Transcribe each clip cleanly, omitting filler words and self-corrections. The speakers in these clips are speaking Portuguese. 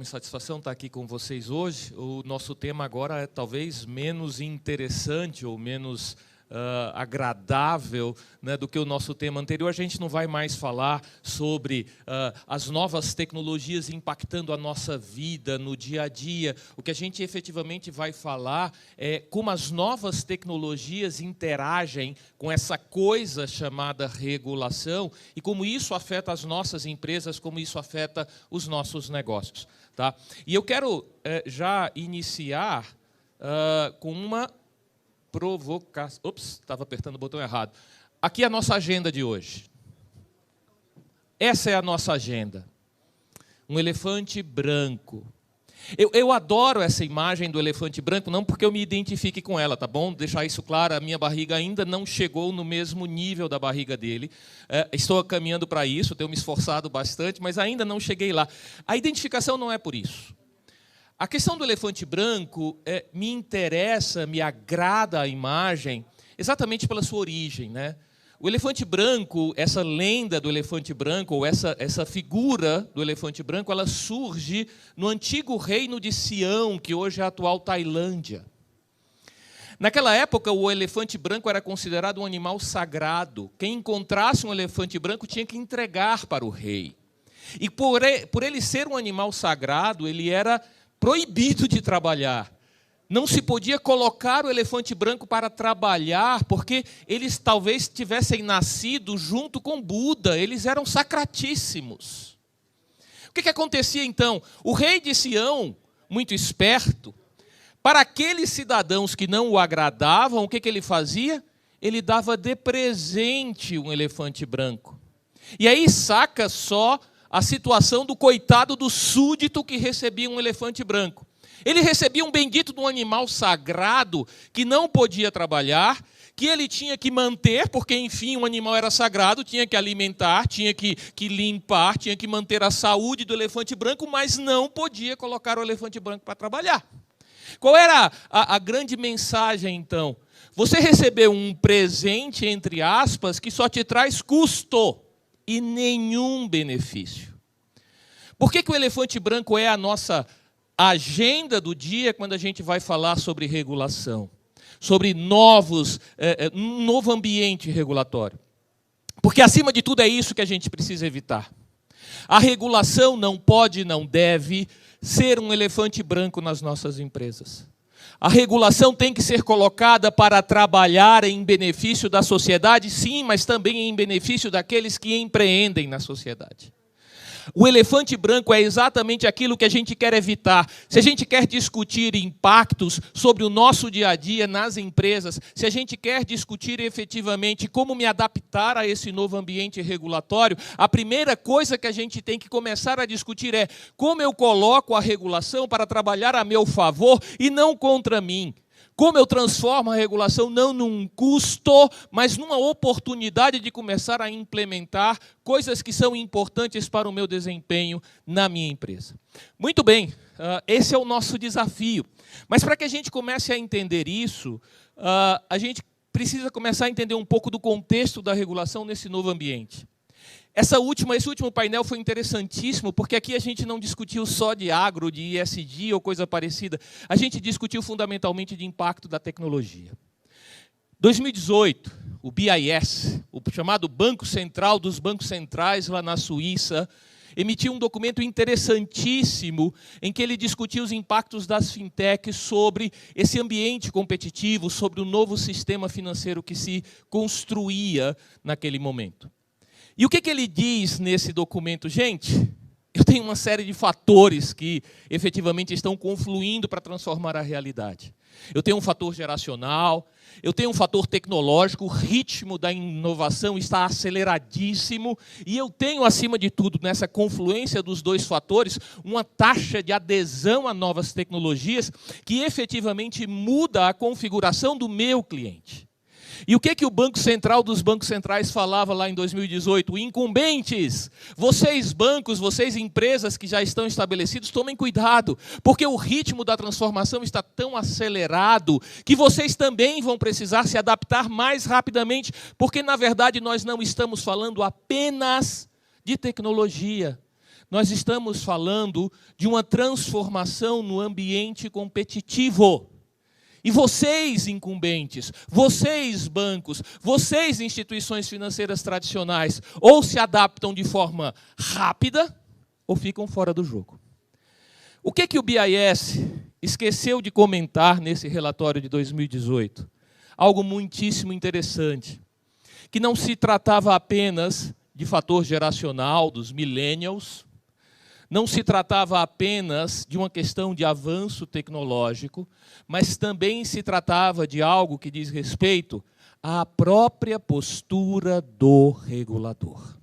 enorme satisfação estar aqui com vocês hoje. O nosso tema agora é talvez menos interessante ou menos agradável, né, do que o nosso tema anterior. A gente não vai mais falar sobre as novas tecnologias impactando a nossa vida no dia a dia. O que a gente efetivamente vai falar é como as novas tecnologias interagem com essa coisa chamada regulação e como isso afeta as nossas empresas, como isso afeta os nossos negócios. Tá? E eu quero já iniciar com uma provocação. Ops, estava apertando o botão errado. Aqui é a nossa agenda de hoje. Essa é a nossa agenda. Um elefante branco. Eu adoro essa imagem do elefante branco, não porque eu me identifique com ela, tá bom? Deixar isso claro, a minha barriga ainda não chegou no mesmo nível da barriga dele. Estou caminhando para isso, tenho me esforçado bastante, mas ainda não cheguei lá. A identificação não é por isso. A questão do elefante branco me interessa, me agrada a imagem, exatamente pela sua origem, né? O elefante branco, essa lenda do elefante branco, ou essa figura do elefante branco, ela surge no antigo reino de Sião, que hoje é a atual Tailândia. Naquela época, o elefante branco era considerado um animal sagrado. Quem encontrasse um elefante branco tinha que entregar para o rei. E por ele ser um animal sagrado, ele era proibido de trabalhar. Não se podia colocar o elefante branco para trabalhar, porque eles talvez tivessem nascido junto com Buda, eles eram sacratíssimos. O que acontecia então? O rei de Sião, muito esperto, para aqueles cidadãos que não o agradavam, o que ele fazia? Ele dava de presente um elefante branco. E aí saca só a situação do coitado do súdito que recebia um elefante branco. Ele recebia um bendito de um animal sagrado que não podia trabalhar, que ele tinha que manter, porque, enfim, o animal era sagrado, tinha que alimentar, tinha que limpar, tinha que manter a saúde do elefante branco, mas não podia colocar o elefante branco para trabalhar. Qual era a grande mensagem, então? Você recebeu um presente, entre aspas, que só te traz custo e nenhum benefício. Por que o elefante branco é a nossa agenda do dia quando a gente vai falar sobre regulação? Sobre um novo ambiente regulatório. Porque, acima de tudo, é isso que a gente precisa evitar. A regulação não pode, não deve ser um elefante branco nas nossas empresas. A regulação tem que ser colocada para trabalhar em benefício da sociedade, sim, mas também em benefício daqueles que empreendem na sociedade. O elefante branco é exatamente aquilo que a gente quer evitar. Se a gente quer discutir impactos sobre o nosso dia a dia nas empresas, se a gente quer discutir efetivamente como me adaptar a esse novo ambiente regulatório, a primeira coisa que a gente tem que começar a discutir é como eu coloco a regulação para trabalhar a meu favor e não contra mim. Como eu transformo a regulação não num custo, mas numa oportunidade de começar a implementar coisas que são importantes para o meu desempenho na minha empresa. Muito bem, esse é o nosso desafio. Mas para que a gente comece a entender isso, a gente precisa começar a entender um pouco do contexto da regulação nesse novo ambiente. Esse último painel foi interessantíssimo, porque aqui a gente não discutiu só de agro, de ESG ou coisa parecida. A gente discutiu fundamentalmente de impacto da tecnologia. 2018, o BIS, o chamado Banco Central dos Bancos Centrais lá na Suíça, emitiu um documento interessantíssimo em que ele discutiu os impactos das fintechs sobre esse ambiente competitivo, sobre o novo sistema financeiro que se construía naquele momento. E o que ele diz nesse documento? Gente, eu tenho uma série de fatores que efetivamente estão confluindo para transformar a realidade. Eu tenho um fator geracional, eu tenho um fator tecnológico, o ritmo da inovação está aceleradíssimo, e eu tenho, acima de tudo, nessa confluência dos dois fatores, uma taxa de adesão a novas tecnologias que efetivamente muda a configuração do meu cliente. E o que o Banco Central dos Bancos Centrais falava lá em 2018? Incumbentes, vocês bancos, vocês empresas que já estão estabelecidos, tomem cuidado, porque o ritmo da transformação está tão acelerado que vocês também vão precisar se adaptar mais rapidamente, porque, na verdade, nós não estamos falando apenas de tecnologia. nós estamos falando de uma transformação no ambiente competitivo. E vocês, incumbentes, vocês, bancos, vocês, instituições financeiras tradicionais, ou se adaptam de forma rápida, ou ficam fora do jogo. O que o BIS esqueceu de comentar nesse relatório de 2018? Algo muitíssimo interessante, que não se tratava apenas de fator geracional, dos millennials, não se tratava apenas de uma questão de avanço tecnológico, mas também se tratava de algo que diz respeito à própria postura do regulador.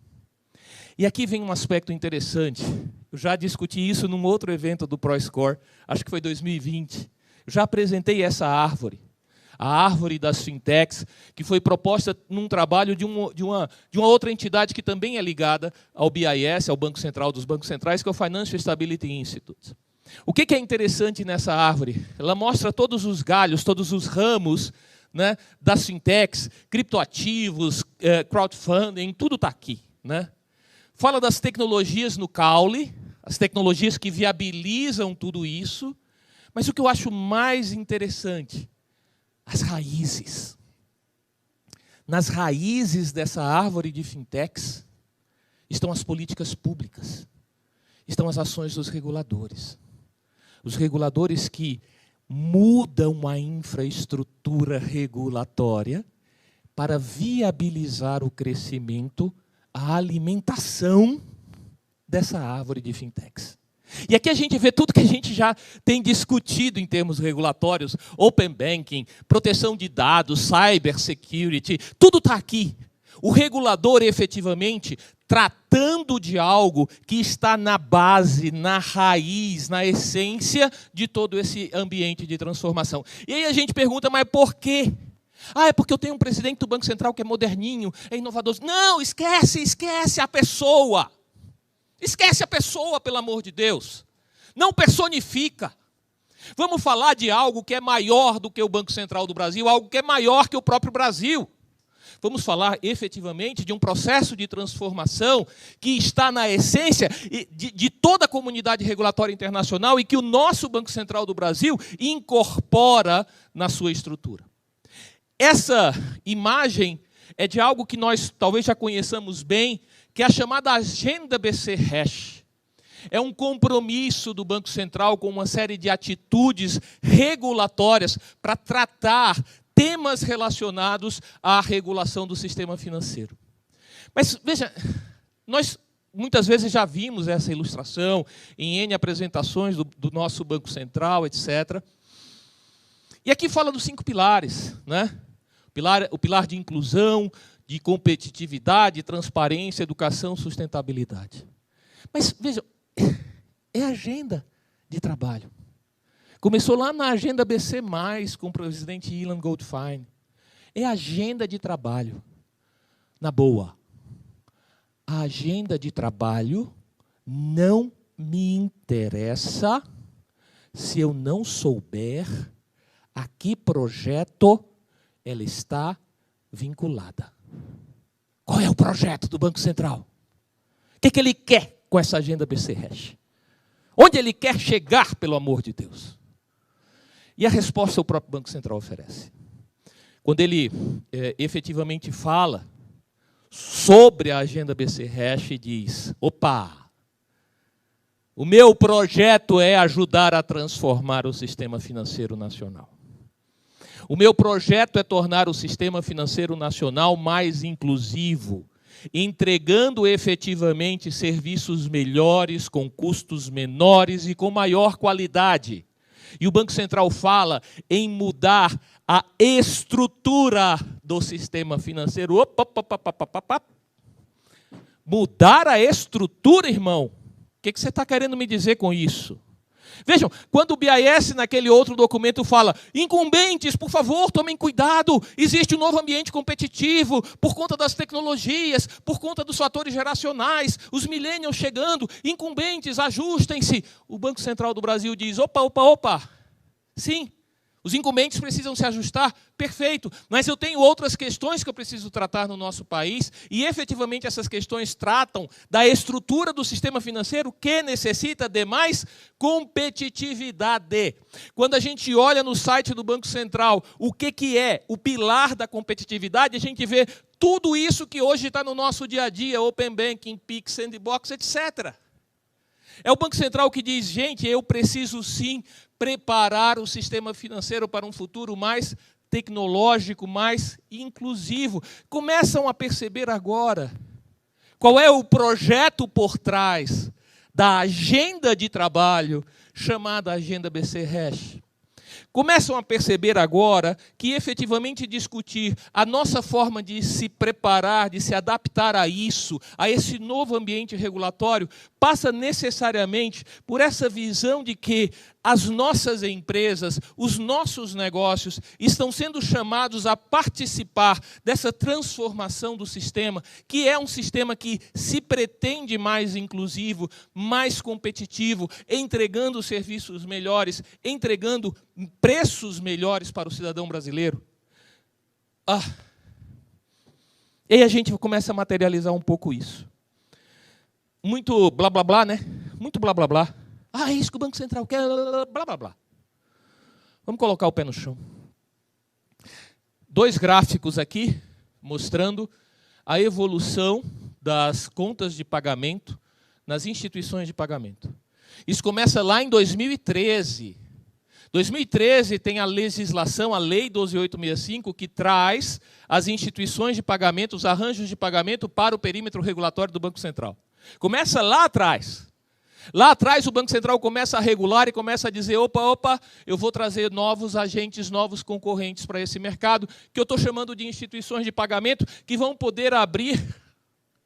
E aqui vem um aspecto interessante. Eu já discuti isso num outro evento do ProScore, acho que foi 2020. Eu já apresentei essa árvore, a árvore das fintechs, que foi proposta num trabalho de uma outra entidade que também é ligada ao BIS, ao Banco Central dos Bancos Centrais, que é o Financial Stability Institute. O que é interessante nessa árvore? Ela mostra todos os galhos, todos os ramos, né, das fintechs, criptoativos, crowdfunding, tudo está aqui, né? Fala das tecnologias no caule, as tecnologias que viabilizam tudo isso, mas o que eu acho mais interessante, as raízes. Nas raízes dessa árvore de fintechs estão as políticas públicas, estão as ações dos reguladores. Os reguladores que mudam a infraestrutura regulatória para viabilizar o crescimento, a alimentação dessa árvore de fintechs. E aqui a gente vê tudo que a gente já tem discutido em termos regulatórios, open banking, proteção de dados, cyber security, tudo está aqui. O regulador, efetivamente, tratando de algo que está na base, na raiz, na essência de todo esse ambiente de transformação. E aí a gente pergunta, mas por quê? Ah, é porque eu tenho um presidente do Banco Central que é moderninho, é inovador. Não, esquece a pessoa. Esquece a pessoa, pelo amor de Deus. Não personifica. Vamos falar de algo que é maior do que o Banco Central do Brasil, algo que é maior que o próprio Brasil. Vamos falar efetivamente de um processo de transformação que está na essência de toda a comunidade regulatória internacional e que o nosso Banco Central do Brasil incorpora na sua estrutura. Essa imagem é de algo que nós talvez já conheçamos bem, que é a chamada Agenda BC-Hash. É um compromisso do Banco Central com uma série de atitudes regulatórias para tratar temas relacionados à regulação do sistema financeiro. Mas, veja, nós muitas vezes já vimos essa ilustração em N apresentações do nosso Banco Central, etc. E aqui fala dos 5 pilares, né? O pilar de inclusão, de competitividade, transparência, educação, sustentabilidade. Mas, veja, é agenda de trabalho. Começou lá na agenda BC+, com o presidente Ilan Goldfein. É agenda de trabalho. Na boa, a agenda de trabalho não me interessa se eu não souber a que projeto ela está vinculada. Qual é o projeto do Banco Central? O que ele quer com essa agenda BC-Hash? Onde ele quer chegar, pelo amor de Deus? E a resposta o próprio Banco Central oferece. Quando ele efetivamente fala sobre a agenda BC-Hash e diz, opa, o meu projeto é ajudar a transformar o sistema financeiro nacional. O meu projeto é tornar o sistema financeiro nacional mais inclusivo, entregando efetivamente serviços melhores, com custos menores e com maior qualidade. E o Banco Central fala em mudar a estrutura do sistema financeiro. Mudar a estrutura, irmão. O que você está querendo me dizer com isso? Vejam, quando o BIS, naquele outro documento, fala incumbentes, por favor, tomem cuidado, existe um novo ambiente competitivo por conta das tecnologias, por conta dos fatores geracionais, os millennials chegando, incumbentes, ajustem-se. O Banco Central do Brasil diz, opa, sim, Os incumbentes precisam se ajustar, perfeito. Mas eu tenho outras questões que eu preciso tratar no nosso país, e efetivamente essas questões tratam da estrutura do sistema financeiro que necessita de mais competitividade. Quando a gente olha no site do Banco Central o que é o pilar da competitividade, a gente vê tudo isso que hoje está no nosso dia a dia, Open Banking, Pix, Sandbox, etc. É o Banco Central que diz, gente, eu preciso sim preparar o sistema financeiro para um futuro mais tecnológico, mais inclusivo. Começam a perceber agora qual é o projeto por trás da agenda de trabalho chamada Agenda BC-RECH. Começam a perceber agora que efetivamente discutir a nossa forma de se preparar, de se adaptar a isso, a esse novo ambiente regulatório, passa necessariamente por essa visão de que as nossas empresas, os nossos negócios estão sendo chamados a participar dessa transformação do sistema, que é um sistema que se pretende mais inclusivo, mais competitivo, entregando serviços melhores, entregando preços melhores para o cidadão brasileiro. E aí a gente começa a materializar um pouco isso. Muito blá, blá, blá, né? Muito blá, blá, blá. É isso que o Banco Central quer, blá, blá, blá. Vamos colocar o pé no chão. 2 gráficos aqui, mostrando a evolução das contas de pagamento nas instituições de pagamento. Isso começa lá em 2013. 2013 tem a legislação, a Lei 12.865, que traz as instituições de pagamento, os arranjos de pagamento para o perímetro regulatório do Banco Central. Começa lá atrás. Lá atrás o Banco Central começa a regular e começa a dizer, opa, eu vou trazer novos agentes, novos concorrentes para esse mercado, que eu estou chamando de instituições de pagamento, que vão poder abrir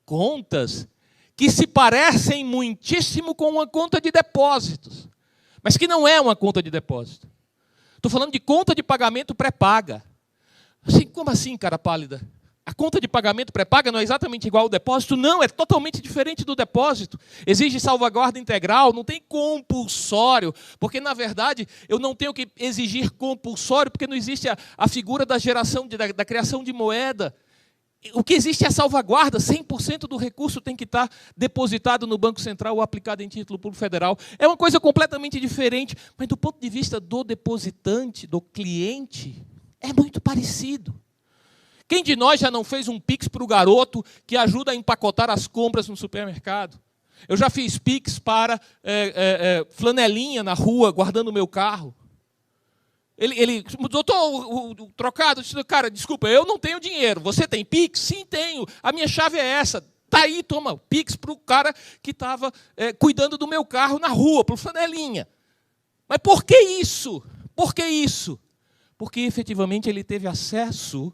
contas que se parecem muitíssimo com uma conta de depósitos, mas que não é uma conta de depósito. Estou falando de conta de pagamento pré-paga. Assim, como assim, cara pálida? A conta de pagamento pré-paga não é exatamente igual ao depósito? Não, é totalmente diferente do depósito. Exige salvaguarda integral, não tem compulsório, porque, na verdade, eu não tenho que exigir compulsório, porque não existe a figura da geração, da criação de moeda. O que existe é a salvaguarda, 100% do recurso tem que estar depositado no Banco Central ou aplicado em título público federal. É uma coisa completamente diferente, mas do ponto de vista do depositante, do cliente, é muito parecido. Quem de nós já não fez um Pix para o garoto que ajuda a empacotar as compras no supermercado? Eu já fiz Pix para flanelinha na rua, guardando o meu carro. Doutor, o trocado, cara, desculpa, eu não tenho dinheiro. Você tem Pix? Sim, tenho. A minha chave é essa. Tá aí, toma, Pix para o cara que estava cuidando do meu carro na rua, para o flanelinha. Mas por que isso? Por que isso? Porque efetivamente ele teve acesso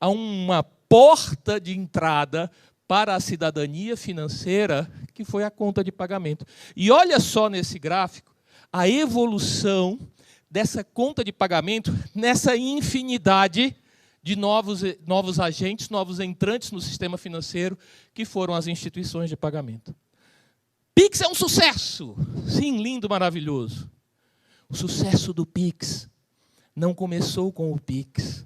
a uma porta de entrada para a cidadania financeira, que foi a conta de pagamento. E olha só nesse gráfico a evolução dessa conta de pagamento nessa infinidade de novos agentes, novos entrantes no sistema financeiro, que foram as instituições de pagamento. Pix é um sucesso! Sim, lindo, maravilhoso. O sucesso do Pix não começou com o Pix.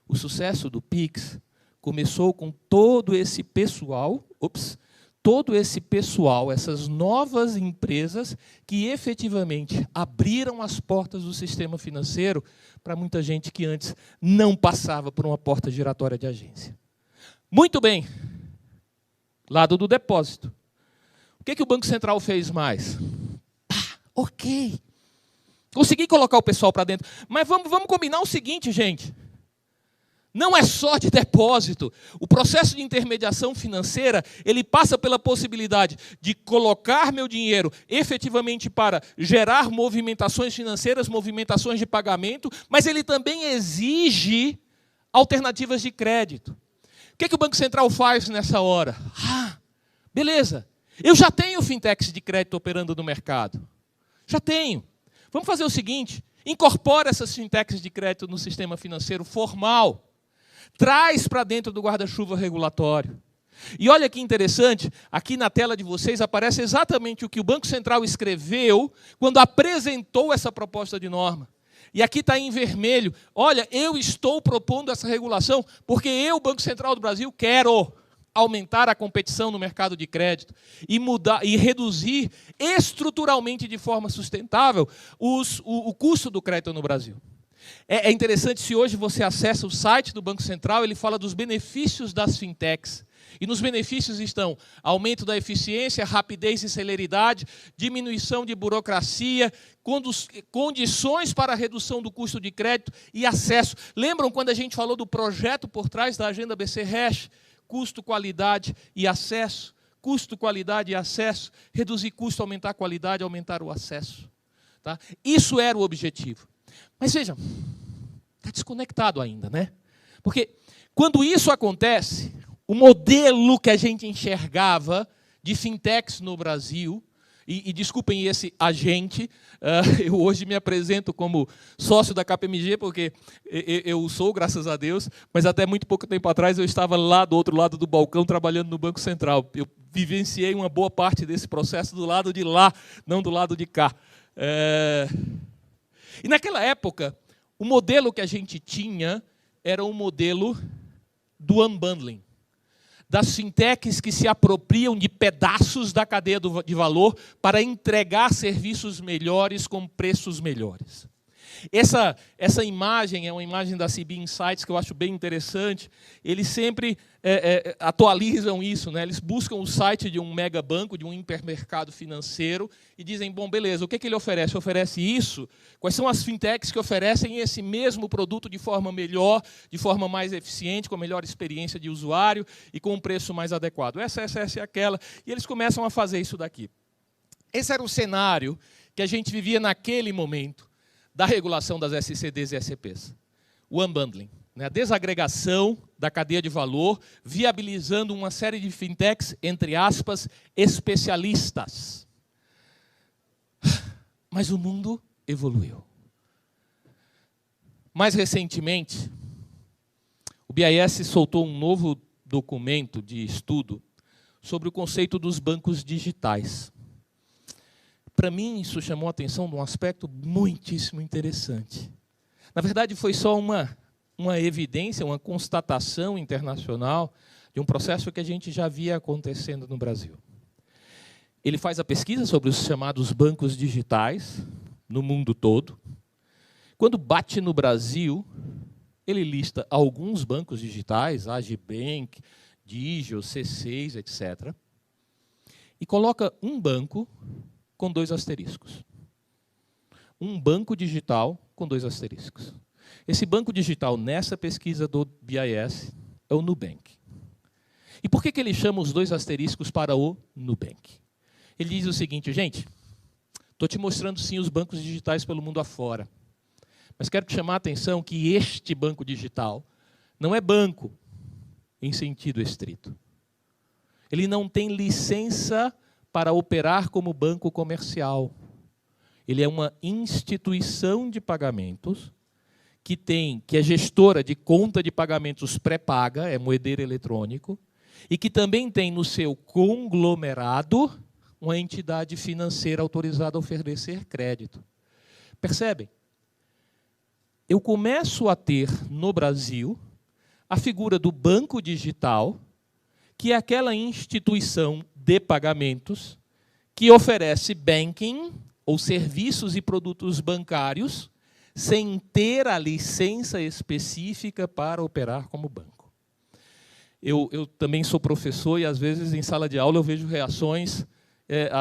O sucesso do Pix começou com todo esse pessoal, essas novas empresas que efetivamente abriram as portas do sistema financeiro para muita gente que antes não passava por uma porta giratória de agência. Muito bem. Lado do depósito. O que o Banco Central fez mais? Ok. Consegui colocar o pessoal para dentro. Mas vamos combinar o seguinte, gente. Não é só de depósito. O processo de intermediação financeira, ele passa pela possibilidade de colocar meu dinheiro efetivamente para gerar movimentações financeiras, movimentações de pagamento, mas ele também exige alternativas de crédito. O que o Banco Central faz nessa hora? Beleza. Eu já tenho fintechs de crédito operando no mercado. Já tenho. Vamos fazer o seguinte, incorpora essas fintechs de crédito no sistema financeiro formal. Traz para dentro do guarda-chuva regulatório. E olha que interessante, aqui na tela de vocês aparece exatamente o que o Banco Central escreveu quando apresentou essa proposta de norma. E aqui está em vermelho. Olha, eu estou propondo essa regulação porque eu, Banco Central do Brasil, quero aumentar a competição no mercado de crédito e mudar e reduzir estruturalmente de forma sustentável o custo do crédito no Brasil. É interessante, se hoje você acessa o site do Banco Central, ele fala dos benefícios das fintechs. E nos benefícios estão aumento da eficiência, rapidez e celeridade, diminuição de burocracia, condições para a redução do custo de crédito e acesso. Lembram quando a gente falou do projeto por trás da agenda BC Hash? Custo, qualidade e acesso. Custo, qualidade e acesso. Reduzir custo, aumentar a qualidade, aumentar o acesso. Tá? Isso era o objetivo. Mas vejam, está desconectado ainda, né? Porque quando isso acontece, o modelo que a gente enxergava de fintechs no Brasil, e desculpem esse agente, eu hoje me apresento como sócio da KPMG, porque eu sou, graças a Deus, mas até muito pouco tempo atrás eu estava lá do outro lado do balcão trabalhando no Banco Central. Eu vivenciei uma boa parte desse processo do lado de lá, não do lado de cá. E naquela época, o modelo que a gente tinha era um modelo do unbundling, das fintechs que se apropriam de pedaços da cadeia de valor para entregar serviços melhores com preços melhores. Essa imagem é uma imagem da CB Insights que eu acho bem interessante. Eles sempre atualizam isso, né? Eles buscam o site de um mega banco, de um hipermercado financeiro e dizem, bom, beleza, o que ele oferece? Oferece isso? Quais são as fintechs que oferecem esse mesmo produto de forma melhor, de forma mais eficiente, com melhor experiência de usuário e com um preço mais adequado? Essa e aquela. E eles começam a fazer isso daqui. Esse era o cenário que a gente vivia naquele momento da regulação das SCDs e SCPs. O unbundling, né? A desagregação da cadeia de valor, viabilizando uma série de fintechs, entre aspas, especialistas. Mas o mundo evoluiu. Mais recentemente, o BIS soltou um novo documento de estudo sobre o conceito dos bancos digitais. Para mim, isso chamou a atenção de um aspecto muitíssimo interessante. Na verdade, foi só uma evidência, uma constatação internacional de um processo que a gente já via acontecendo no Brasil. Ele faz a pesquisa sobre os chamados bancos digitais no mundo todo. Quando bate no Brasil, ele lista alguns bancos digitais, Agibank, Digio, C6, etc. E coloca um banco com 2 asteriscos. Um banco digital com 2 asteriscos. Esse banco digital, nessa pesquisa do BIS, é o Nubank. E por que ele chama os 2 asteriscos para o Nubank? Ele diz o seguinte, gente, estou te mostrando sim os bancos digitais pelo mundo afora, mas quero te chamar a atenção que este banco digital não é banco em sentido estrito. Ele não tem licença para operar como banco comercial. Ele é uma instituição de pagamentos que é gestora de conta de pagamentos pré-paga, é moedeiro eletrônico, e que também tem no seu conglomerado uma entidade financeira autorizada a oferecer crédito. Percebem? Eu começo a ter no Brasil a figura do banco digital, que é aquela instituição de pagamentos que oferece banking, ou serviços e produtos bancários, sem ter a licença específica para operar como banco. Eu também sou professor e, às vezes, em sala de aula, eu vejo reações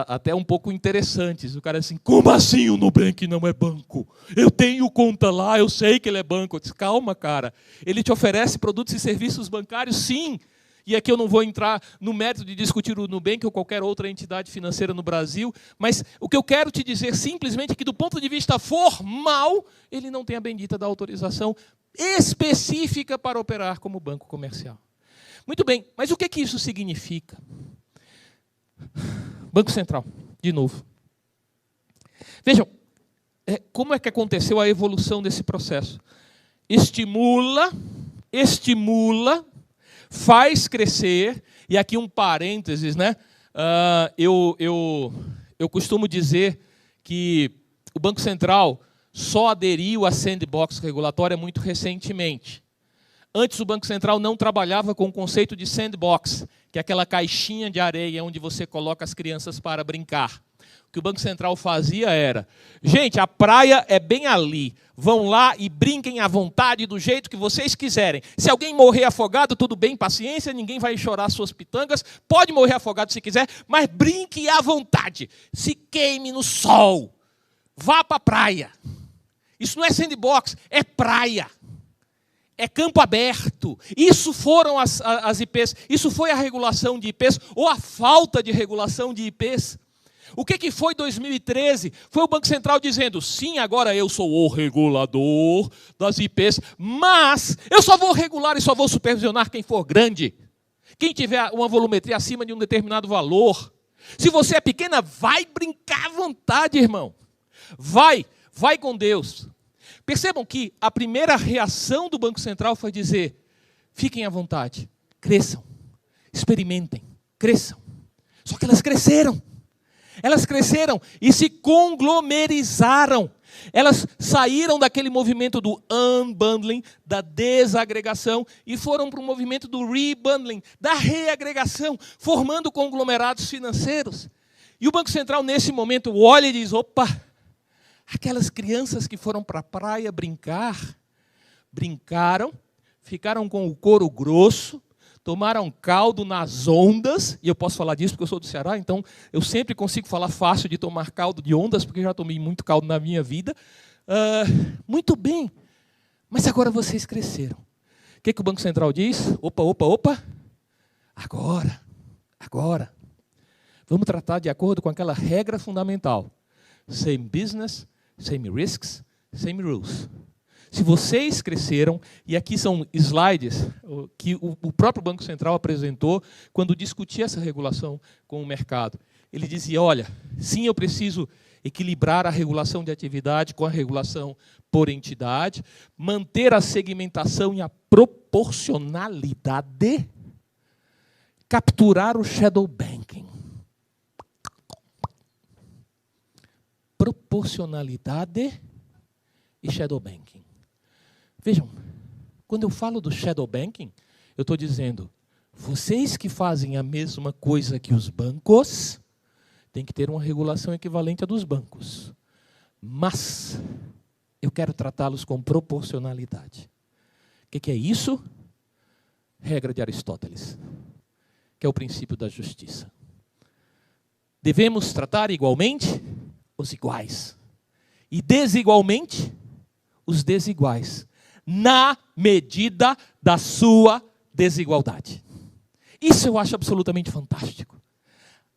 até um pouco interessantes. O cara diz assim, como assim o Nubank não é banco? Eu tenho conta lá, eu sei que ele é banco. Eu disse, calma, cara. Ele te oferece produtos e serviços bancários, sim. E aqui eu não vou entrar no mérito de discutir o Nubank ou qualquer outra entidade financeira no Brasil, mas o que eu quero te dizer simplesmente é que, do ponto de vista formal, ele não tem a bendita da autorização específica para operar como banco comercial. Muito bem, mas o que isso significa? Banco Central, de novo. Vejam, como é que aconteceu a evolução desse processo? Estimula, faz crescer, e aqui um parênteses, né? Eu costumo dizer que o Banco Central só aderiu à sandbox regulatória muito recentemente. Antes, o Banco Central não trabalhava com o conceito de sandbox, que é aquela caixinha de areia onde você coloca as crianças para brincar. O que o Banco Central fazia era, gente, a praia é bem ali, vão lá e brinquem à vontade, do jeito que vocês quiserem. Se alguém morrer afogado, tudo bem, paciência, ninguém vai chorar suas pitangas, pode morrer afogado se quiser, mas brinque à vontade, se queime no sol, vá para a praia. Isso não é sandbox, é praia. É campo aberto. Isso foram as IPs. Isso foi a regulação de IPs ou a falta de regulação de IPs. O que foi 2013? Foi o Banco Central dizendo, sim, agora eu sou o regulador das IPs, mas eu só vou regular e só vou supervisionar quem for grande. Quem tiver uma volumetria acima de um determinado valor. Se você é pequena, vai brincar à vontade, irmão. Vai com Deus. Percebam que a primeira reação do Banco Central foi dizer, fiquem à vontade, cresçam, experimentem, cresçam. Só que elas cresceram e se conglomerizaram. Elas saíram daquele movimento do unbundling, da desagregação, e foram para o movimento do rebundling, da reagregação, formando conglomerados financeiros. E o Banco Central, nesse momento, olha e diz, opa, aquelas crianças que foram para a praia brincaram, ficaram com o couro grosso, tomaram caldo nas ondas, e eu posso falar disso porque eu sou do Ceará, então eu sempre consigo falar fácil de tomar caldo de ondas, porque eu já tomei muito caldo na minha vida. Muito bem, mas agora vocês cresceram. O que o Banco Central diz? Opa, agora. Vamos tratar de acordo com aquela regra fundamental. Same business, same risks, same rules. Se vocês cresceram, e aqui são slides que o próprio Banco Central apresentou quando discutia essa regulação com o mercado. Ele dizia, olha, sim, eu preciso equilibrar a regulação de atividade com a regulação por entidade, manter a segmentação e a proporcionalidade, capturar o shadow banking. Proporcionalidade e shadow banking. Vejam, quando eu falo do shadow banking, eu estou dizendo, vocês que fazem a mesma coisa que os bancos, têm que ter uma regulação equivalente à dos bancos. Mas eu quero tratá-los com proporcionalidade. O que é isso? Regra de Aristóteles, que é o princípio da justiça. Devemos tratar igualmente os iguais e desigualmente os desiguais, na medida da sua desigualdade. Isso eu acho absolutamente fantástico.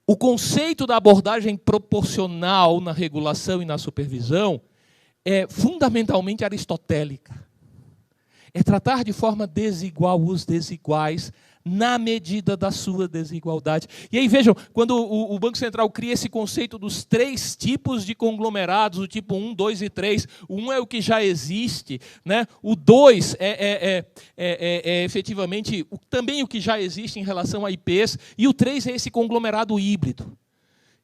O conceito da abordagem proporcional na regulação e na supervisão é fundamentalmente aristotélica. É tratar de forma desigual os desiguais na medida da sua desigualdade. E aí vejam, quando o Banco Central cria esse conceito dos 3 tipos de conglomerados, o tipo 1, 2 e 3, o 1 é o que já existe, né? O 2 é efetivamente também o que já existe em relação a IPs, e o 3 é esse conglomerado híbrido.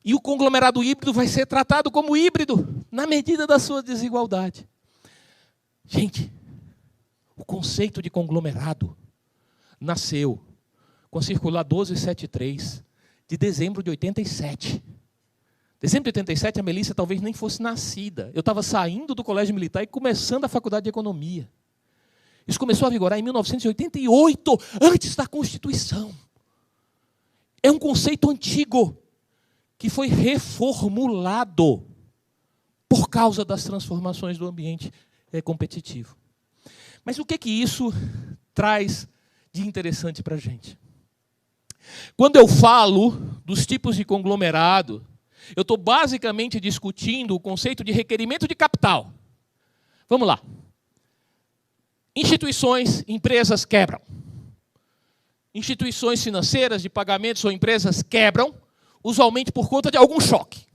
E o conglomerado híbrido vai ser tratado como híbrido, na medida da sua desigualdade. Gente, o conceito de conglomerado nasceu com a circular 1273, de dezembro de 87. Dezembro de 87, a Melissa talvez nem fosse nascida. Eu estava saindo do colégio militar e começando a faculdade de economia. Isso começou a vigorar em 1988, antes da Constituição. É um conceito antigo, que foi reformulado por causa das transformações do ambiente competitivo. Mas o que isso traz de interessante para a gente? Quando eu falo dos tipos de conglomerado, eu estou basicamente discutindo o conceito de requerimento de capital. Vamos lá. Instituições, empresas quebram. Instituições financeiras de pagamentos ou empresas quebram, usualmente por conta de algum choque.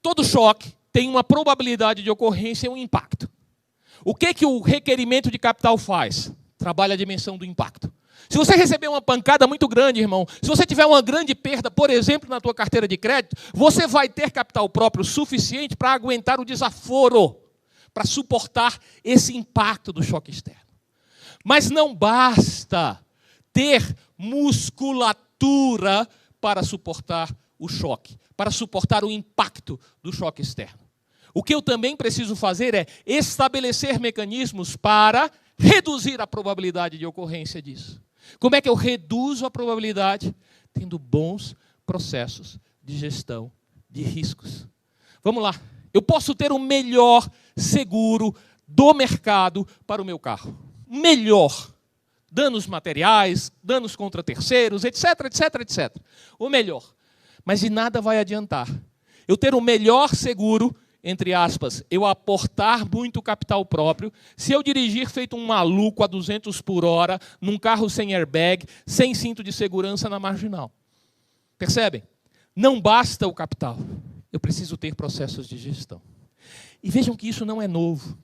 Todo choque tem uma probabilidade de ocorrência e um impacto. O que o requerimento de capital faz? Trabalha a dimensão do impacto. Se você receber uma pancada muito grande, irmão, se você tiver uma grande perda, por exemplo, na tua carteira de crédito, você vai ter capital próprio suficiente para aguentar o desaforo. para suportar esse impacto do choque externo. Mas não basta ter musculatura para suportar o choque, para suportar o impacto do choque externo. O que eu também preciso fazer é estabelecer mecanismos para reduzir a probabilidade de ocorrência disso. Como é que eu reduzo a probabilidade? Tendo bons processos de gestão de riscos. Vamos lá. Eu posso ter o melhor seguro do mercado para o meu carro. Melhor. Danos materiais, danos contra terceiros, etc, etc, etc. O melhor. Mas de nada vai adiantar eu ter o melhor seguro, entre aspas, eu aportar muito capital próprio, se eu dirigir feito um maluco a 200 por hora, num carro sem airbag, sem cinto de segurança na marginal. Percebem? Não basta o capital. Eu preciso ter processos de gestão. E vejam que isso não é novo.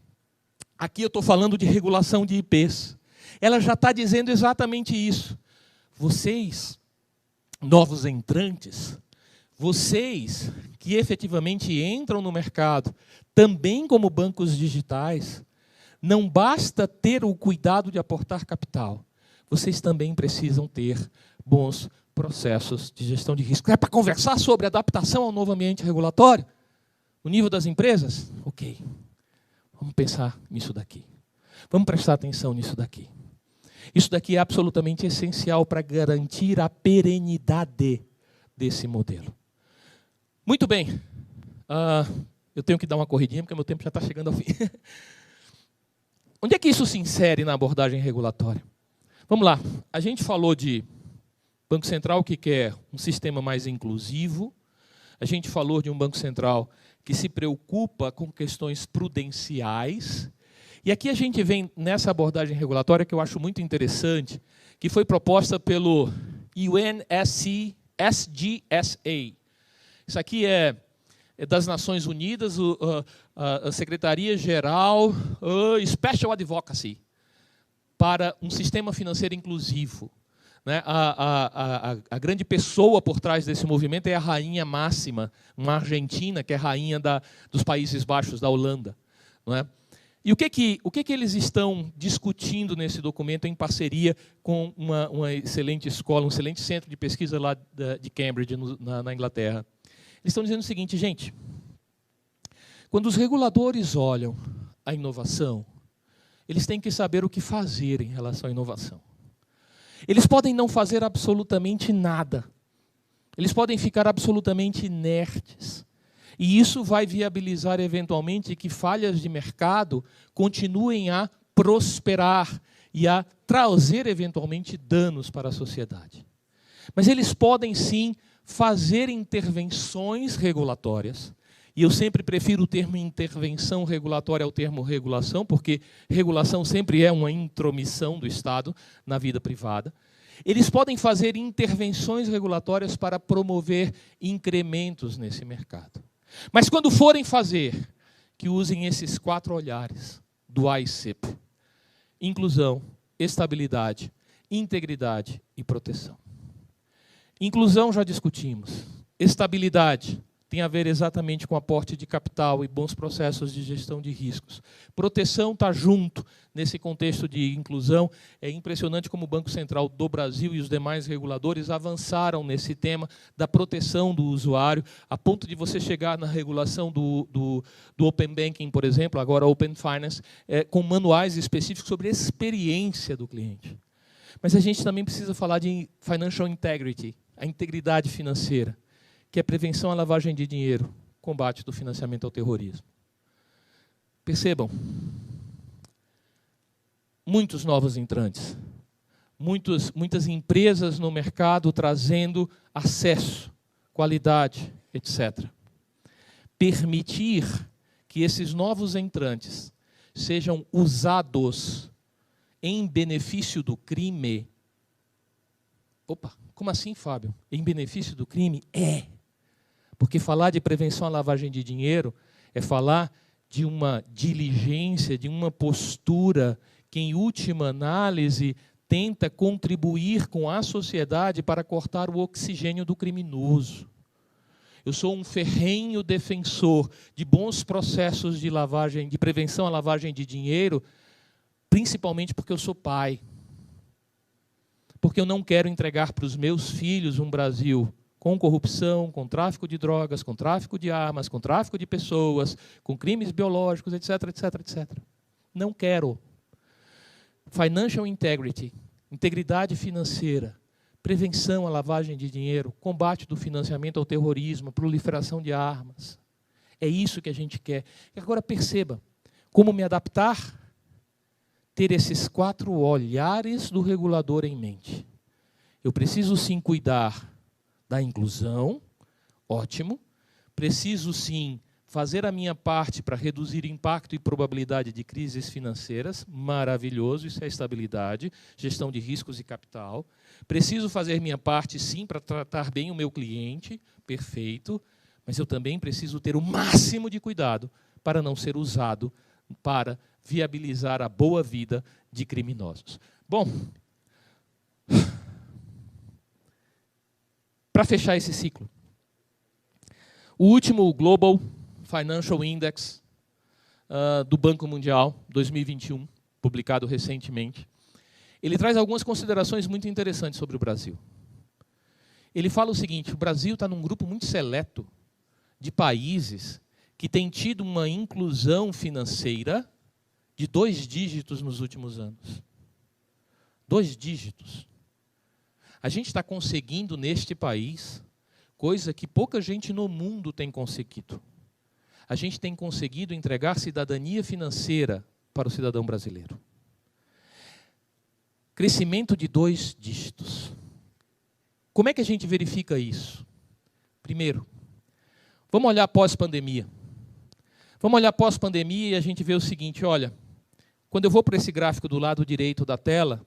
Aqui eu estou falando de regulação de IPs. Ela já está dizendo exatamente isso. Vocês, novos entrantes, vocês que efetivamente entram no mercado, também como bancos digitais, não basta ter o cuidado de aportar capital. Vocês também precisam ter bons processos de gestão de risco. É para conversar sobre adaptação ao novo ambiente regulatório? O nível das empresas? Ok. Vamos pensar nisso daqui. Vamos prestar atenção nisso daqui. Isso daqui é absolutamente essencial para garantir a perenidade desse modelo. Muito bem. Eu tenho que dar uma corridinha, porque meu tempo já está chegando ao fim. Onde é que isso se insere na abordagem regulatória? Vamos lá. A gente falou de Banco Central que quer um sistema mais inclusivo. A gente falou de um Banco Central que se preocupa com questões prudenciais. E aqui a gente vem nessa abordagem regulatória que eu acho muito interessante, que foi proposta pelo UNSGSA. Isso aqui é das Nações Unidas, a Secretaria-Geral Special Advocacy para um sistema financeiro inclusivo. Né? A grande pessoa por trás desse movimento é a rainha máxima, uma argentina, que é rainha dos Países Baixos, da Holanda. Não é? E o que eles estão discutindo nesse documento em parceria com uma excelente escola, um excelente centro de pesquisa lá de Cambridge, na Inglaterra? Eles estão dizendo o seguinte, gente, quando os reguladores olham a inovação, eles têm que saber o que fazer em relação à inovação. Eles podem não fazer absolutamente nada. Eles podem ficar absolutamente inertes. E isso vai viabilizar, eventualmente, que falhas de mercado continuem a prosperar e a trazer, eventualmente, danos para a sociedade. Mas eles podem, sim, fazer intervenções regulatórias. E eu sempre prefiro o termo intervenção regulatória ao termo regulação, porque regulação sempre é uma intromissão do Estado na vida privada. Eles podem fazer intervenções regulatórias para promover incrementos nesse mercado. Mas quando forem fazer, que usem esses 4 olhares do AICIP: inclusão, estabilidade, integridade e proteção. Inclusão já discutimos. Estabilidade tem a ver exatamente com aporte de capital e bons processos de gestão de riscos. Proteção está junto nesse contexto de inclusão. É impressionante como o Banco Central do Brasil e os demais reguladores avançaram nesse tema da proteção do usuário, a ponto de você chegar na regulação do Open Banking, por exemplo, agora Open Finance, com manuais específicos sobre a experiência do cliente. Mas a gente também precisa falar de Financial Integrity, a integridade financeira, que é prevenção à lavagem de dinheiro, combate do financiamento ao terrorismo. Percebam, muitos novos entrantes, muitas empresas no mercado trazendo acesso, qualidade, etc. Permitir que esses novos entrantes sejam usados em benefício do crime. Opa, como assim, Fábio? Em benefício do crime? Porque falar de prevenção à lavagem de dinheiro é falar de uma diligência, de uma postura que, em última análise, tenta contribuir com a sociedade para cortar o oxigênio do criminoso. Eu sou um ferrenho defensor de bons processos de lavagem, de prevenção à lavagem de dinheiro, principalmente porque eu sou pai. Porque eu não quero entregar para os meus filhos um Brasil com corrupção, com tráfico de drogas, com tráfico de armas, com tráfico de pessoas, com crimes biológicos, etc, etc, etc. Não quero. Financial integrity, integridade financeira, prevenção à lavagem de dinheiro, combate do financiamento ao terrorismo, proliferação de armas. É isso que a gente quer. E agora perceba, como me adaptar? Ter esses 4 olhares do regulador em mente. Eu preciso sim cuidar da inclusão, ótimo. Preciso sim fazer a minha parte para reduzir impacto e probabilidade de crises financeiras, maravilhoso, isso é estabilidade, gestão de riscos e capital. Preciso fazer minha parte sim para tratar bem o meu cliente, perfeito, mas eu também preciso ter o máximo de cuidado para não ser usado para viabilizar a boa vida de criminosos. Bom, para fechar esse ciclo, o último Global Financial Index do Banco Mundial, 2021, publicado recentemente, ele traz algumas considerações muito interessantes sobre o Brasil. Ele fala o seguinte: o Brasil está num grupo muito seleto de países que tem tido uma inclusão financeira de 2 dígitos nos últimos anos. 2 dígitos. A gente está conseguindo neste país coisa que pouca gente no mundo tem conseguido. A gente tem conseguido entregar cidadania financeira para o cidadão brasileiro. Crescimento de 2 dígitos. Como é que a gente verifica isso? Primeiro, vamos olhar pós-pandemia. Vamos olhar pós-pandemia e a gente vê o seguinte, olha, quando eu vou para esse gráfico do lado direito da tela,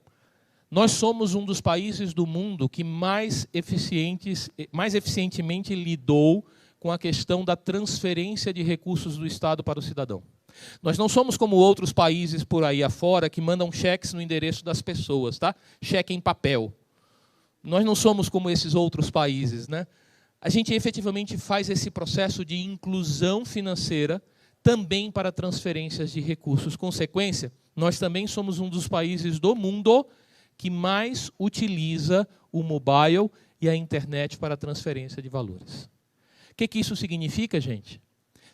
nós somos um dos países do mundo que mais eficientemente lidou com a questão da transferência de recursos do Estado para o cidadão. Nós não somos como outros países por aí afora que mandam cheques no endereço das pessoas, tá? Cheque em papel. Nós não somos como esses outros países, né? A gente efetivamente faz esse processo de inclusão financeira também para transferências de recursos. Consequência, nós também somos um dos países do mundo que mais utiliza o mobile e a internet para transferência de valores. O que isso significa, gente?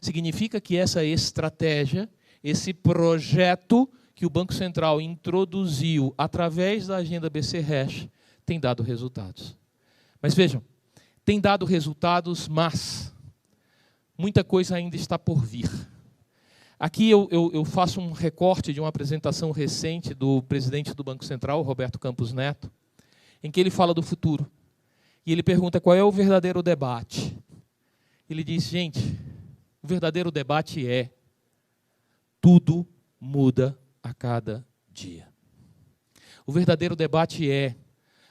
Significa que essa estratégia, esse projeto que o Banco Central introduziu através da agenda BC Hash tem dado resultados. Mas vejam, tem dado resultados, mas muita coisa ainda está por vir. Aqui eu faço um recorte de uma apresentação recente do presidente do Banco Central, Roberto Campos Neto, em que ele fala do futuro. E ele pergunta qual é o verdadeiro debate. Ele diz, gente, o verdadeiro debate é tudo muda a cada dia. O verdadeiro debate é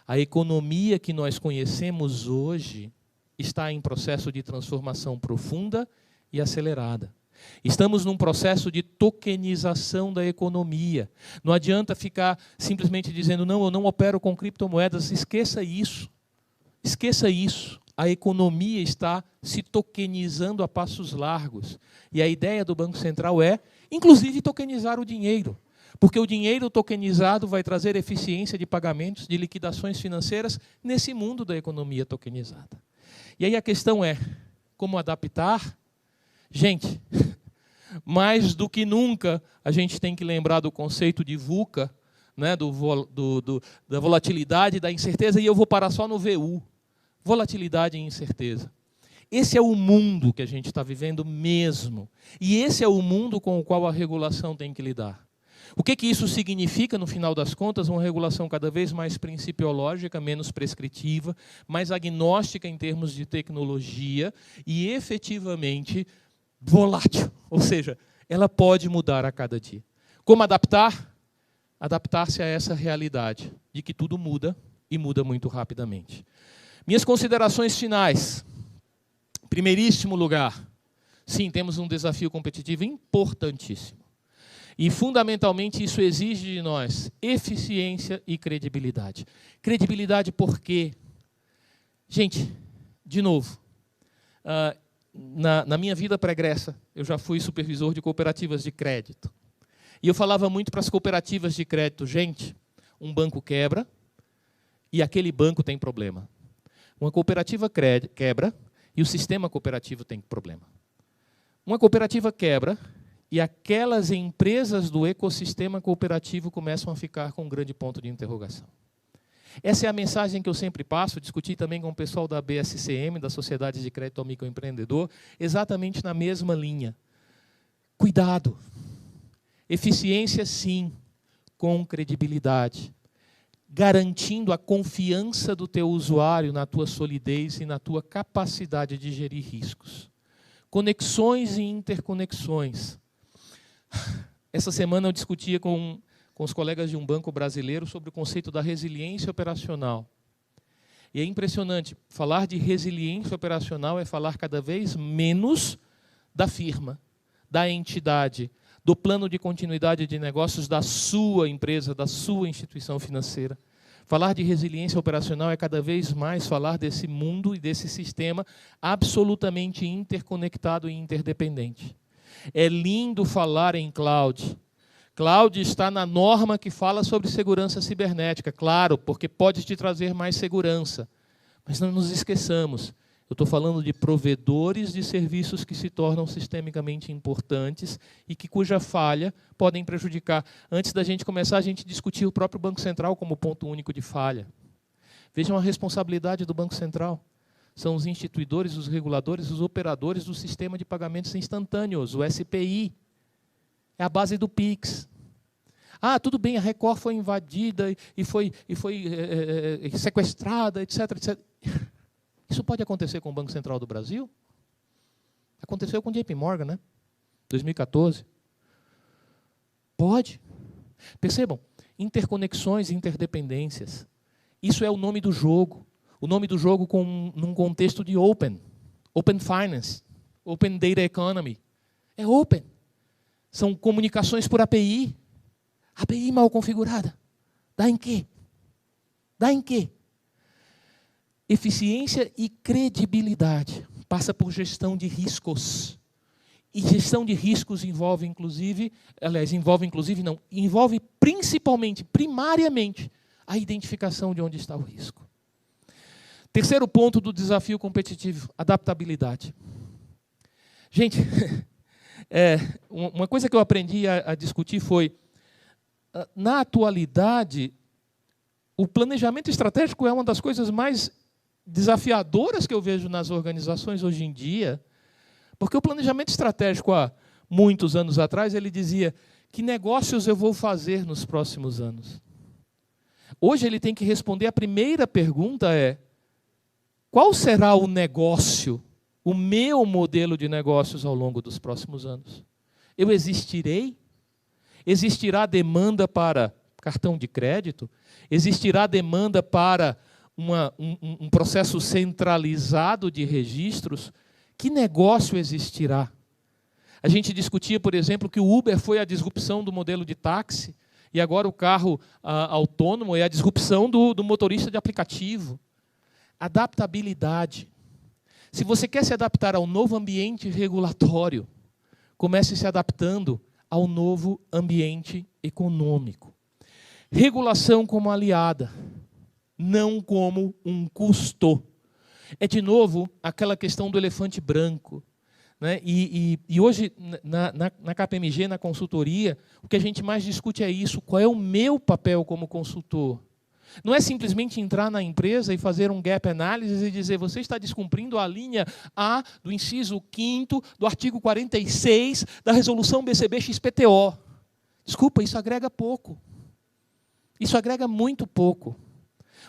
a economia que nós conhecemos hoje está em processo de transformação profunda e acelerada. Estamos num processo de tokenização da economia. Não adianta ficar simplesmente dizendo, não, eu não opero com criptomoedas. Esqueça isso. Esqueça isso. A economia está se tokenizando a passos largos. E a ideia do Banco Central é, inclusive, tokenizar o dinheiro. Porque o dinheiro tokenizado vai trazer eficiência de pagamentos, de liquidações financeiras nesse mundo da economia tokenizada. E aí a questão é, como adaptar? Gente, mais do que nunca, a gente tem que lembrar do conceito de VUCA, né, da volatilidade, da incerteza, e eu vou parar só no VU. Volatilidade e incerteza. Esse é o mundo que a gente está vivendo mesmo. E esse é o mundo com o qual a regulação tem que lidar. O que isso significa, no final das contas? Uma regulação cada vez mais principiológica, menos prescritiva, mais agnóstica em termos de tecnologia e, efetivamente, volátil. Ou seja, ela pode mudar a cada dia. Como adaptar? Adaptar-se a essa realidade de que tudo muda e muda muito rapidamente. Minhas considerações finais. Em primeiríssimo lugar, sim, temos um desafio competitivo importantíssimo. E, fundamentalmente, isso exige de nós eficiência e credibilidade. Credibilidade por quê? Gente, de novo, Na minha vida pregressa, eu já fui supervisor de cooperativas de crédito. E eu falava muito para as cooperativas de crédito, gente, um banco quebra e aquele banco tem problema. Uma cooperativa quebra e o sistema cooperativo tem problema. Uma cooperativa quebra e aquelas empresas do ecossistema cooperativo começam a ficar com um grande ponto de interrogação. Essa é a mensagem que eu sempre passo, discuti também com o pessoal da BSCM, da Sociedade de Crédito ao Microempreendedor, exatamente na mesma linha. Cuidado. Eficiência, sim, com credibilidade, garantindo a confiança do teu usuário na tua solidez e na tua capacidade de gerir riscos. Conexões e interconexões. Essa semana eu discutia com os colegas de um banco brasileiro sobre o conceito da resiliência operacional. E é impressionante, falar de resiliência operacional é falar cada vez menos da firma, da entidade, do plano de continuidade de negócios da sua empresa, da sua instituição financeira. Falar de resiliência operacional é cada vez mais falar desse mundo e desse sistema absolutamente interconectado e interdependente. É lindo falar em cloud. Cloud está na norma que fala sobre segurança cibernética, claro, porque pode te trazer mais segurança. Mas não nos esqueçamos, eu estou falando de provedores de serviços que se tornam sistemicamente importantes e que cuja falha podem prejudicar. Antes da gente começar, a gente discutiu o próprio Banco Central como ponto único de falha. Vejam a responsabilidade do Banco Central. São os instituidores, os reguladores, os operadores do sistema de pagamentos instantâneos, o SPI. É a base do Pix. Ah, tudo bem, a Record foi invadida e foi sequestrada, etc, etc. Isso pode acontecer com o Banco Central do Brasil? Aconteceu com o JP Morgan, né? 2014. Pode. Percebam, interconexões e interdependências. Isso é o nome do jogo. O nome do jogo num contexto de Open Finance, Open Data Economy. É Open. São comunicações por API. API mal configurada. Dá em quê? Dá em quê? Eficiência e credibilidade. Passa por gestão de riscos. E gestão de riscos envolve principalmente, primariamente, a identificação de onde está o risco. Terceiro ponto do desafio competitivo, adaptabilidade. Gente, uma coisa que eu aprendi a discutir foi, na atualidade, o planejamento estratégico é uma das coisas mais desafiadoras que eu vejo nas organizações hoje em dia, porque o planejamento estratégico, há muitos anos atrás, ele dizia que negócios eu vou fazer nos próximos anos. Hoje ele tem que responder, a primeira pergunta é, qual será o negócio, o meu modelo de negócios ao longo dos próximos anos? Eu existirei? Existirá demanda para cartão de crédito? Existirá demanda para um processo centralizado de registros? Que negócio existirá? A gente discutia, por exemplo, que o Uber foi a disrupção do modelo de táxi, e agora o carro autônomo é a disrupção do motorista de aplicativo. Adaptabilidade. Se você quer se adaptar ao novo ambiente regulatório, comece se adaptando ao novo ambiente econômico. Regulação como aliada, não como um custo. É, de novo, aquela questão do elefante branco. Né? E hoje, na KPMG, na consultoria, o que a gente mais discute é isso. Qual é o meu papel como consultor? Não é simplesmente entrar na empresa e fazer um gap analysis e dizer você está descumprindo a linha A do inciso 5º do artigo 46 da resolução BCB-XPTO. Desculpa, isso agrega pouco. Isso agrega muito pouco.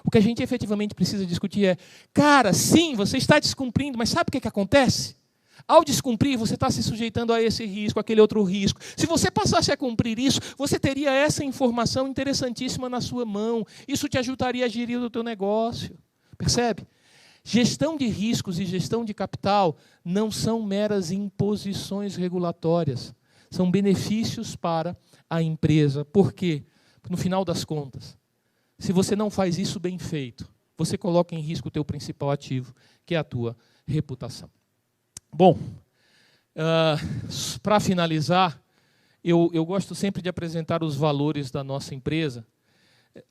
O que a gente efetivamente precisa discutir é, cara, sim, você está descumprindo, mas sabe o que acontece? Ao descumprir, você está se sujeitando a esse risco, aquele outro risco. Se você passasse a cumprir isso, você teria essa informação interessantíssima na sua mão. Isso te ajudaria a gerir o teu negócio. Percebe? Gestão de riscos e gestão de capital não são meras imposições regulatórias. São benefícios para a empresa. Por quê? No final das contas, se você não faz isso bem feito, você coloca em risco o teu principal ativo, que é a tua reputação. Bom, para finalizar, eu gosto sempre de apresentar os valores da nossa empresa,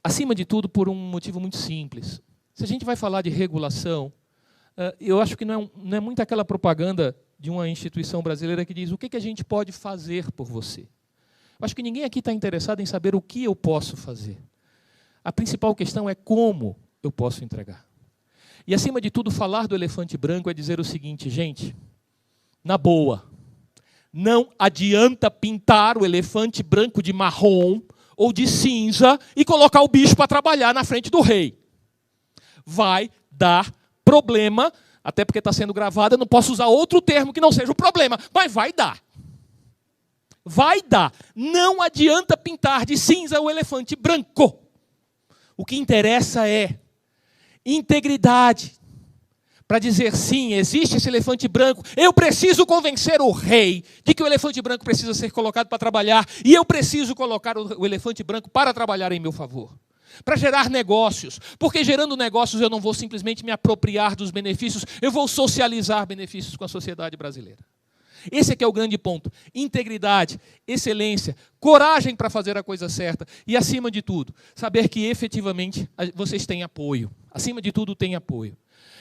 acima de tudo por um motivo muito simples. Se a gente vai falar de regulação, eu acho que não é muito aquela propaganda de uma instituição brasileira que diz o que a gente pode fazer por você. Eu acho que ninguém aqui está interessado em saber o que eu posso fazer. A principal questão é como eu posso entregar. E, acima de tudo, falar do elefante branco é dizer o seguinte, gente, na boa, não adianta pintar o elefante branco de marrom ou de cinza e colocar o bicho para trabalhar na frente do rei. Vai dar problema, até porque está sendo gravado, eu não posso usar outro termo que não seja o problema, mas vai dar. Vai dar. Não adianta pintar de cinza o elefante branco. O que interessa é integridade. Para dizer, sim, existe esse elefante branco, eu preciso convencer o rei de que o elefante branco precisa ser colocado para trabalhar e eu preciso colocar o elefante branco para trabalhar em meu favor. Para gerar negócios, porque gerando negócios eu não vou simplesmente me apropriar dos benefícios, eu vou socializar benefícios com a sociedade brasileira. Esse é que é o grande ponto. Integridade, excelência, coragem para fazer a coisa certa e, acima de tudo, saber que efetivamente vocês têm apoio. Acima de tudo, tem apoio.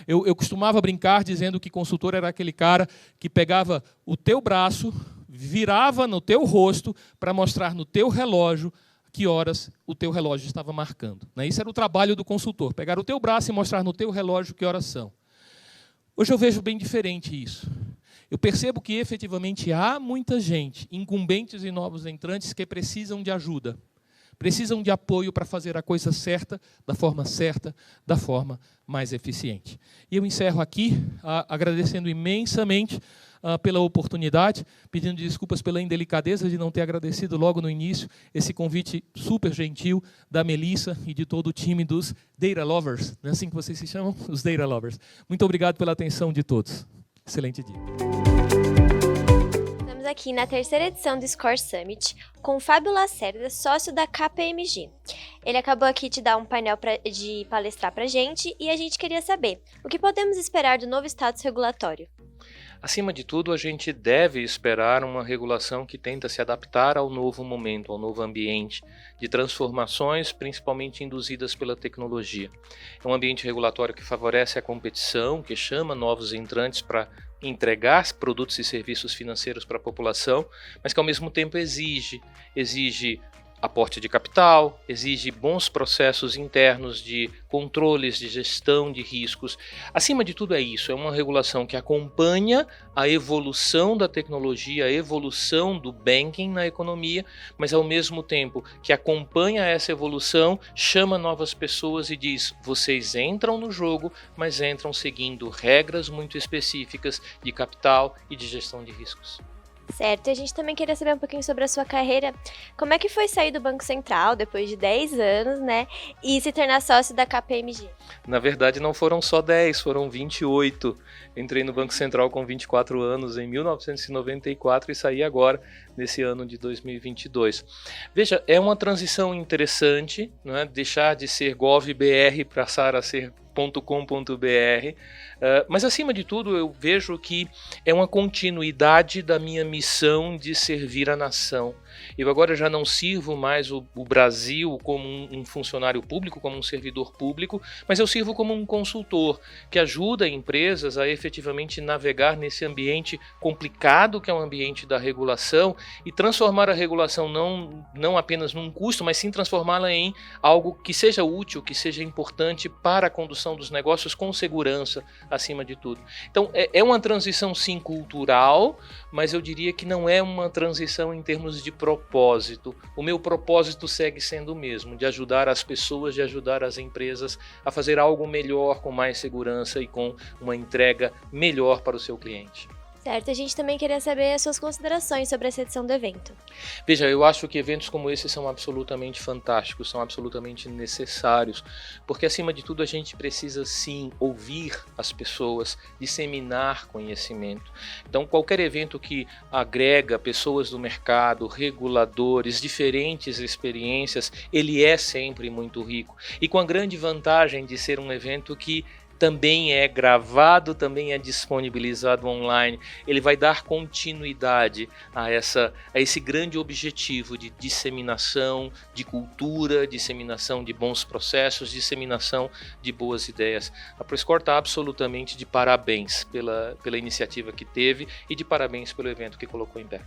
Eu costumava brincar dizendo que consultor era aquele cara que pegava o teu braço, virava no teu rosto para mostrar no teu relógio que horas o teu relógio estava marcando. Isso era o trabalho do consultor, pegar o teu braço e mostrar no teu relógio que horas são. Hoje eu vejo bem diferente isso. Eu percebo que efetivamente há muita gente, incumbentes e novos entrantes, que precisam de ajuda. Precisam de apoio para fazer a coisa certa, da forma mais eficiente. E eu encerro aqui, agradecendo imensamente pela oportunidade, pedindo desculpas pela indelicadeza de não ter agradecido logo no início esse convite super gentil da Melissa e de todo o time dos Data Lovers, não é assim que vocês se chamam? Os Data Lovers. Muito obrigado pela atenção de todos. Excelente dia. Estamos aqui na terceira edição do Score Summit com o Fábio Lacerda, sócio da KPMG. Ele acabou aqui de dar um painel de palestrar para a gente e a gente queria saber o que podemos esperar do novo status regulatório. Acima de tudo, a gente deve esperar uma regulação que tenta se adaptar ao novo momento, ao novo ambiente de transformações, principalmente induzidas pela tecnologia. É um ambiente regulatório que favorece a competição, que chama novos entrantes para entregar produtos e serviços financeiros para a população, mas que ao mesmo tempo exige aporte de capital, exige bons processos internos de controles, de gestão de riscos. Acima de tudo é isso, é uma regulação que acompanha a evolução da tecnologia, a evolução do banking na economia, mas ao mesmo tempo que acompanha essa evolução, chama novas pessoas e diz, vocês entram no jogo, mas entram seguindo regras muito específicas de capital e de gestão de riscos. Certo, e a gente também queria saber um pouquinho sobre a sua carreira. Como é que foi sair do Banco Central depois de 10 anos, né? E se tornar sócio da KPMG? Na verdade, não foram só 10, foram 28. Entrei no Banco Central com 24 anos em 1994 e saí agora, nesse ano de 2022. Veja, é uma transição interessante, né? Deixar de ser gov.br para passar a ser .com.br, mas acima de tudo eu vejo que é uma continuidade da minha missão de servir a nação. Eu agora já não sirvo mais o Brasil como um funcionário público, como um servidor público, mas eu sirvo como um consultor que ajuda empresas a efetivamente navegar nesse ambiente complicado que é o ambiente da regulação e transformar a regulação não apenas num custo, mas sim transformá-la em algo que seja útil, que seja importante para a condução dos negócios com segurança, acima de tudo. Então, é uma transição sim cultural, mas eu diria que não é uma transição em termos de propósito. O meu propósito segue sendo o mesmo, de ajudar as pessoas, de ajudar as empresas a fazer algo melhor, com mais segurança e com uma entrega melhor para o seu cliente. Certo, a gente também queria saber as suas considerações sobre essa edição do evento. Veja, eu acho que eventos como esse são absolutamente fantásticos, são absolutamente necessários, porque acima de tudo a gente precisa sim ouvir as pessoas, disseminar conhecimento. Então qualquer evento que agrega pessoas do mercado, reguladores, diferentes experiências, ele é sempre muito rico. E com a grande vantagem de ser um evento que também é gravado, também é disponibilizado online. Ele vai dar continuidade a esse grande objetivo de disseminação de cultura, disseminação de bons processos, disseminação de boas ideias. A ProScore está absolutamente de parabéns pela iniciativa que teve e de parabéns pelo evento que colocou em pé.